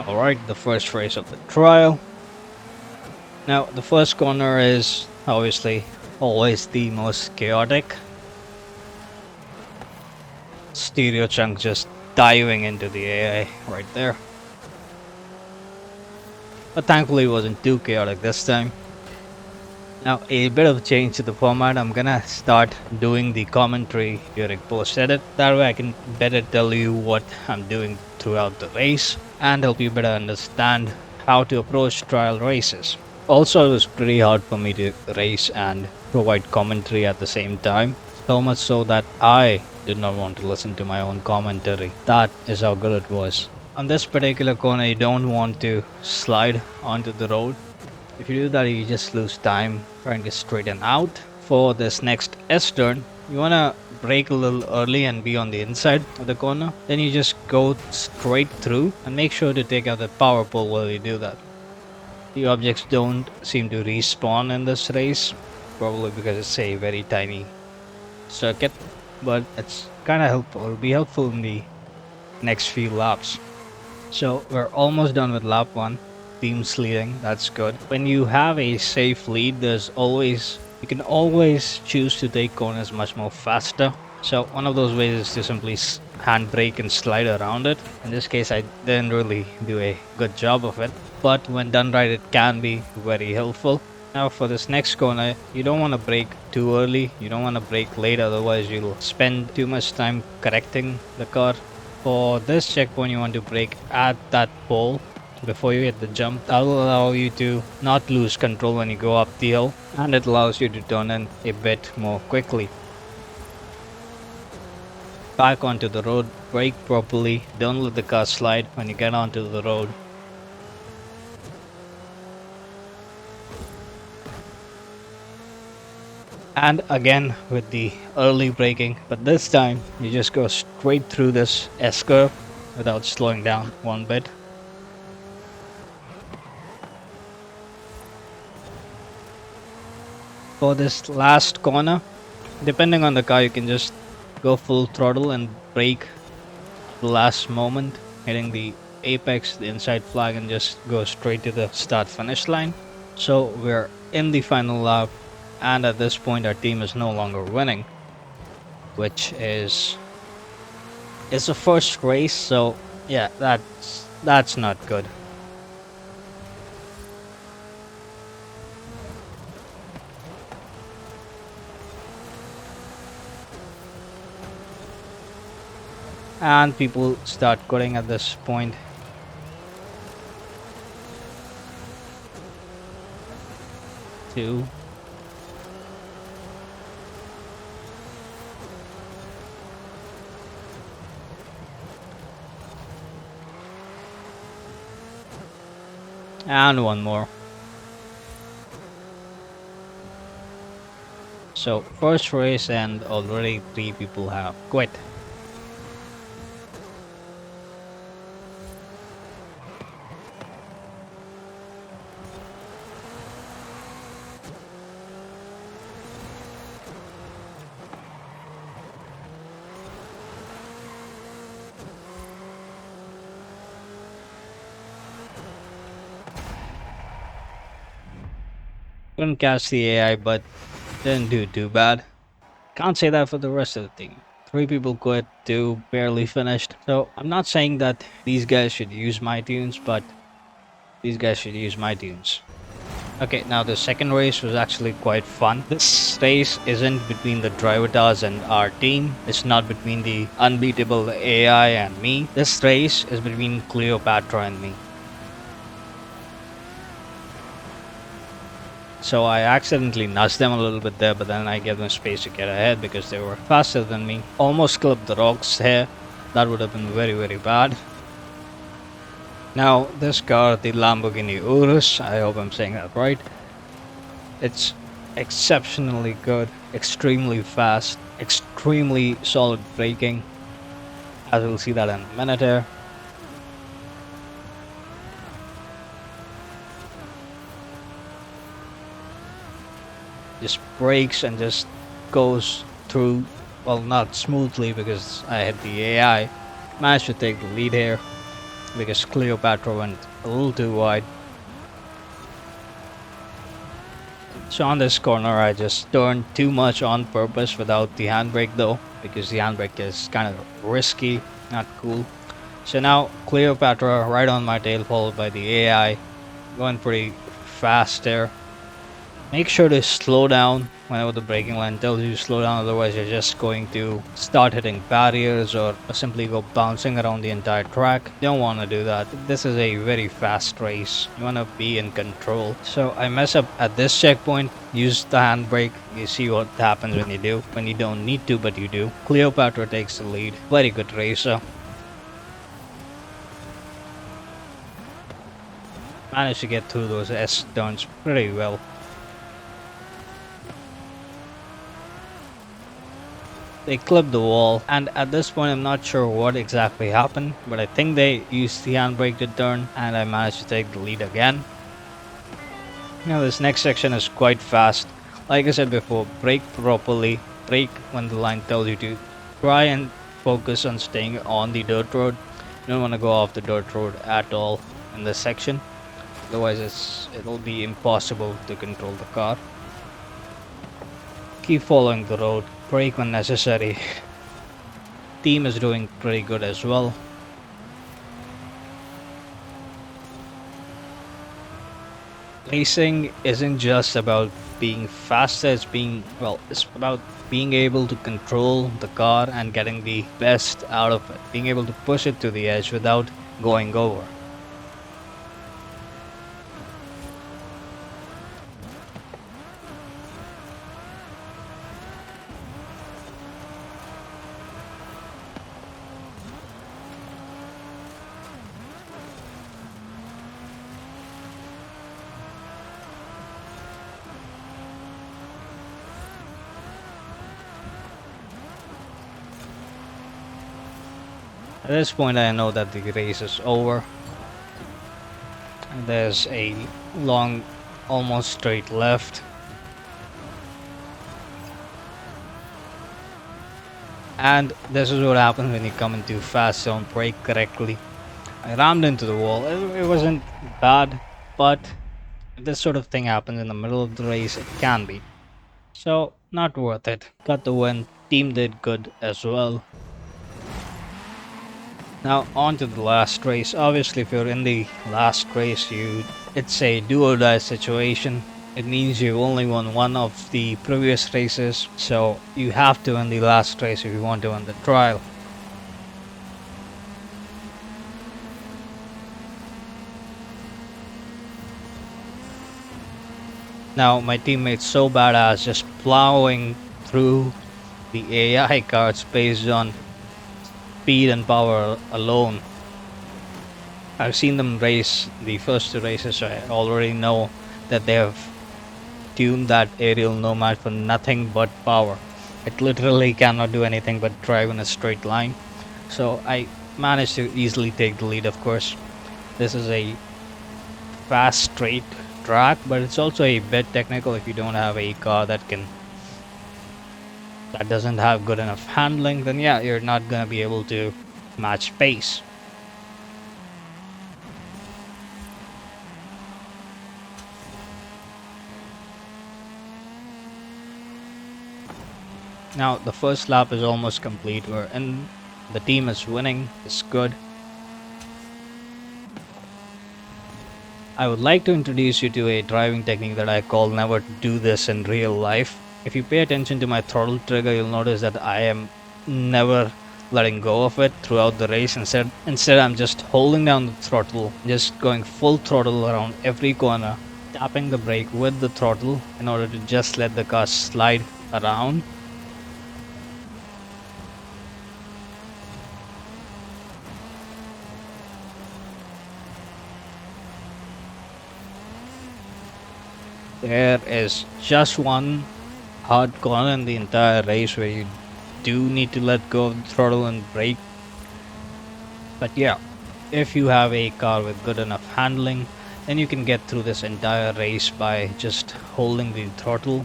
Alright, the first race of the trial. Now, the first corner is obviously always the most chaotic. Stereo chunk just diving into the AI right there. But thankfully it wasn't too chaotic this time. Now, a bit of change to the format. I'm gonna start doing the commentary during post edit. That way I can better tell you what I'm doing throughout the race and help you better understand how to approach trial races. Also, it was pretty hard for me to race and provide commentary at the same time. So much so that I did not want to listen to my own commentary. That is how good it was. On this particular corner, you don't want to slide onto the road. If you do that, you just lose time trying to straighten out. For this next S turn, you want to brake a little early and be on the inside of the corner. Then you just go straight through and make sure to take out the power pole while you do that. The objects don't seem to respawn in this race, probably because it's a very tiny circuit, but it's kind of helpful. It'll be helpful in the next few laps. So we're almost done with lap 1. Team's leading, that's good. When you have a safe lead, you can always choose to take corners much more faster. So one of those ways is to simply handbrake and slide around it. In this case, I didn't really do a good job of it, but when done right, it can be very helpful. Now for this next corner, you don't want to brake too early, you don't want to brake late, otherwise you'll spend too much time correcting the car. For this checkpoint, you want to brake at that pole before you hit the jump. That will allow you to not lose control when you go up the hill, and it allows you to turn in a bit more quickly. Back onto the road, brake properly, don't let the car slide when you get onto the road. And again with the early braking, but this time you just go straight through this S-curve without slowing down one bit. For this last corner, depending on the car, you can just go full throttle and brake the last moment, hitting the apex, the inside flag, and just go straight to the start finish line. So we're in the final lap, and at this point our team is no longer winning, which is it's the first race, so yeah, that's not good. And people start quitting at this point. Two. And one more. So first race and already 3 people have quit. Couldn't catch the AI, but didn't do too bad. Can't say that for the rest of the team. 3 people quit, 2 barely finished. So I'm not saying that these guys should use my tunes, but these guys should use my tunes. Okay, now the second race was actually quite fun. This race isn't between the Drivatars and our team. It's not between the unbeatable AI and me. This race is between Cleopatra and me. So I accidentally nudged them a little bit there, but then I gave them space to get ahead because they were faster than me. Almost clipped the rocks here. That would have been very, very bad. Now this car, the Lamborghini Urus, I hope I'm saying that right. It's exceptionally good, extremely fast, extremely solid braking. As we'll see that in a minute here. Just brakes and just goes through, well, not smoothly because I had the AI. Managed to take the lead here. because Cleopatra went a little too wide. So on this corner I just turned too much on purpose without the handbrake though, because the handbrake is kind of risky, not cool. So now Cleopatra right on my tail, followed by the AI, going pretty fast there. Make sure to slow down whenever the braking line tells you to slow down, otherwise you're just going to start hitting barriers or simply go bouncing around the entire track. You don't want to do that. This is a very fast race. You want to be in control. So I mess up at this checkpoint, use the handbrake. You see what happens when you do. When you don't need to, but you do. Cleopatra takes the lead. Very good racer. Managed to get through those S turns pretty well. They clipped the wall, and at this point I'm not sure what exactly happened, but I think they used the handbrake to turn, and I managed to take the lead again. Now this next section is quite fast. Like I said before, brake properly, brake when the line tells you to. Try and focus on staying on the dirt road. You don't want to go off the dirt road at all in this section, otherwise it'll be impossible to control the car. Keep following the road, brake when necessary. Team is doing pretty good as well. Racing isn't just about being faster, it's about being able to control the car and getting the best out of it, being able to push it to the edge without going over. At this point I know that the race is over. There's a long, almost straight left. And this is what happens when you come in too fast, don't brake correctly. I rammed into the wall. It wasn't bad, but if this sort of thing happens in the middle of the race, it can be. So, not worth it. Got the win. Team did good as well. Now on to the last race. Obviously if you're in the last race, it's a do or die situation. It means you only won one of the previous races, so you have to win the last race if you want to win the trial. Now my teammate's so badass, just plowing through the AI cards based on speed and power alone. I've seen them race the first two races, so I already know that they have tuned that aerial nomad for nothing but power. It literally cannot do anything but drive in a straight line. So I managed to easily take the lead, of course. This is a fast straight track, but it's also a bit technical if you don't have a car that doesn't have good enough handling, then yeah, you're not gonna be able to match pace. Now the first lap is almost complete, and the team is winning. It's good. I would like to introduce you to a driving technique that I call never do this in real life. If you pay attention to my throttle trigger, you'll notice that I am never letting go of it throughout the race. Instead I'm just holding down the throttle, just going full throttle around every corner, tapping the brake with the throttle in order to just let the car slide around. There is just one hard corner in the entire race where you do need to let go of the throttle and brake. But yeah, if you have a car with good enough handling, then you can get through this entire race by just holding the throttle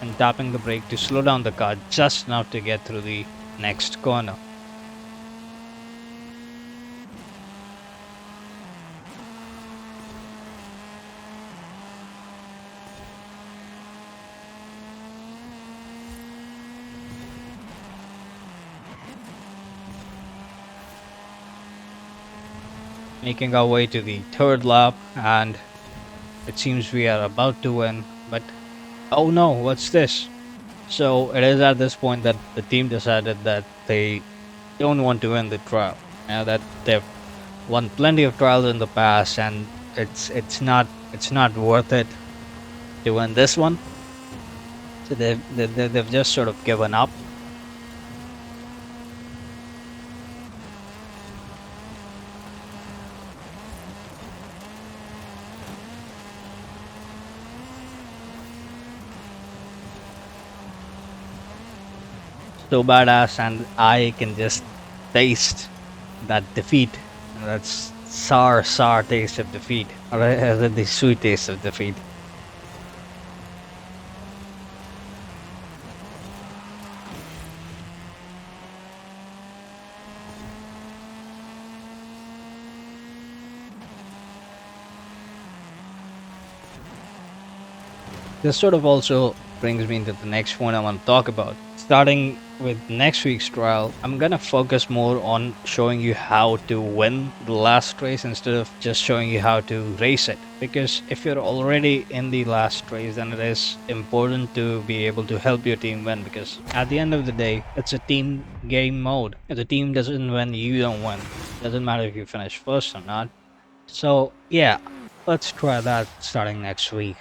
and tapping the brake to slow down the car just enough to get through the next corner. making our way to the third lap, and it seems we are about to win. But oh no, what's this? So it is at this point that the team decided that they don't want to win the trial. That they've won plenty of trials in the past, and it's not worth it to win this one. So they've just sort of given up. So badass, and I can just taste that defeat. That's sour taste of defeat, or the sweet taste of defeat. This sort of also brings me into the next point I want to talk about. Starting with next week's trial, I'm gonna focus more on showing you how to win the last race instead of just showing you how to race it. Because if you're already in the last race, then it is important to be able to help your team win. Because at the end of the day, it's a team game mode. If the team doesn't win, you don't win. Doesn't matter if you finish first or not. So yeah, let's try that starting next week.